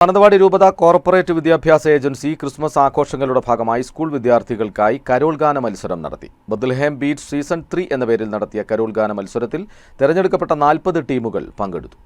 മാനന്തവാടി രൂപത കോർപ്പറേറ്റ് വിദ്യാഭ്യാസ agency Christmas ആഘോഷങ്ങളുടെ ഭാഗമായി സ്കൂൾ വിദ്യാർത്ഥികൾക്കായി കരോൾ ഗാന മത്സരം നടത്തി. ബത്ലഹേം ബീറ്റ് സീസൺ 3 എന്ന പേരിൽ നടത്തിയ കരോൾ ഗാന മത്സരത്തിൽ തെരഞ്ഞെടുക്കപ്പെട്ട 40 ടീമുകൾ പങ്കെടുത്തു.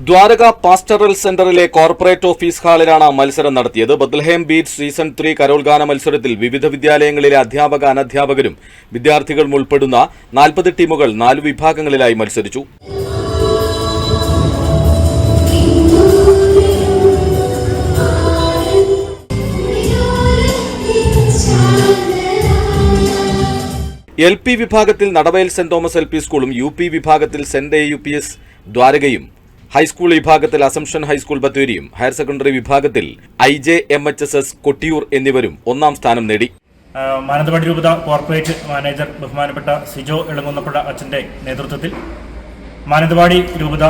ദ്വാരക പാസ്റ്ററൽ സെന്ററിലെ കോർപ്പറേറ്റ് ഓഫീസ് ഹാളിലാണ് മത്സരം നടത്തിയത്. ബത്ലഹേം ബീറ്റ് സീസൺ 3 കരോൾ ഗാന മത്സരത്തിൽ വിവിധ വിദ്യാലയങ്ങളിലെ അധ്യാപക അനധ്യാപകരും വിദ്യാർത്ഥികളും ഉൾപ്പെടുന്ന 40 ടീമുകൾ 4 വിഭാഗങ്ങളിലായി മത്സരിച്ചു. LP വിഭാഗത്തിൽ നടവയൽ സെന്റ് തോമസ് LP സ്കൂളും UP വിഭാഗത്തിൽ സെന്റ് AUPS ദ്വാരകയും, ഹൈസ്കൂൾ വിഭാഗത്തിൽ അസംഷൻ ഹൈസ്കൂൾ ബത്തേരിയും, ഹയർ സെക്കൻഡറി വിഭാഗത്തിൽ IJMHSS കൊട്ടിയൂർ എന്നിവരും ഒന്നാം സ്ഥാനം നേടി. മാനന്തവാടി രൂപത കോർപ്പറേറ്റ് മാനേജർ ബഹുമാനപ്പെട്ട സിജോ ഇളങ്ങുന്നപ്പുഴ അച്ഛന്റെ നേതൃത്വത്തിൽ മാനന്തവാടി രൂപത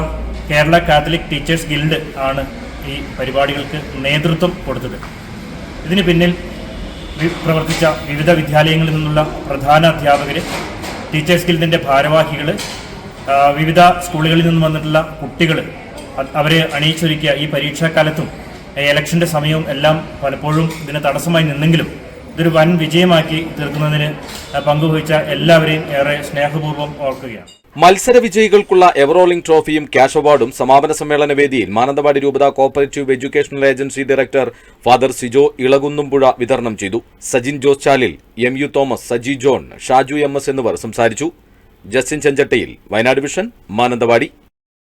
കേരള കാത്തലിക് ടീച്ചേഴ്സ് ഗിൽഡ് ആണ് ഈ പരിപാടികൾക്ക് നേതൃത്വം കൊടുത്തത്. ഇതിന് പിന്നിൽ പ്രവർത്തിച്ച വിവിധ വിദ്യാലയങ്ങളിൽ നിന്നുള്ള പ്രധാന അധ്യാപകർ, ടീച്ചേഴ്സ് ഗിൽഡിന്റെ ഭാരവാഹികൾ, വിവിധ സ്കൂളുകളിൽ നിന്ന് വന്നിട്ടുള്ള കുട്ടികൾ, അവരെ അണിയിച്ചൊരുക്കിയ ഈ പരീക്ഷാക്കാലത്തും ഇലക്ഷന്റെ സമയവും എല്ലാം പലപ്പോഴും ഇതിന് തടസ്സമായി നിന്നെങ്കിലും ഇതൊരു വൻ വിജയമാക്കി തീർക്കുന്നതിന് പങ്കുവഹിച്ച എല്ലാവരെയും ഏറെ സ്നേഹപൂർവ്വം ഓർക്കുകയാണ്. മത്സര വിജയികൾക്കുള്ള എവറോളിംഗ് ട്രോഫിയും ക്യാഷ് അവാർഡും സമാപന സമ്മേളന വേദിയിൽ മാനന്തവാടി രൂപത cooperative educational agency director father Sijo Elakunnumpuzha വിതരണം ചെയ്തു. Sajin Jose Chalil, MU Thomas, Saji John, Shaju MS എന്നിവർ സംസാരിച്ചു. Justin Chenchattayil, Wayanad vision, Mananthavady.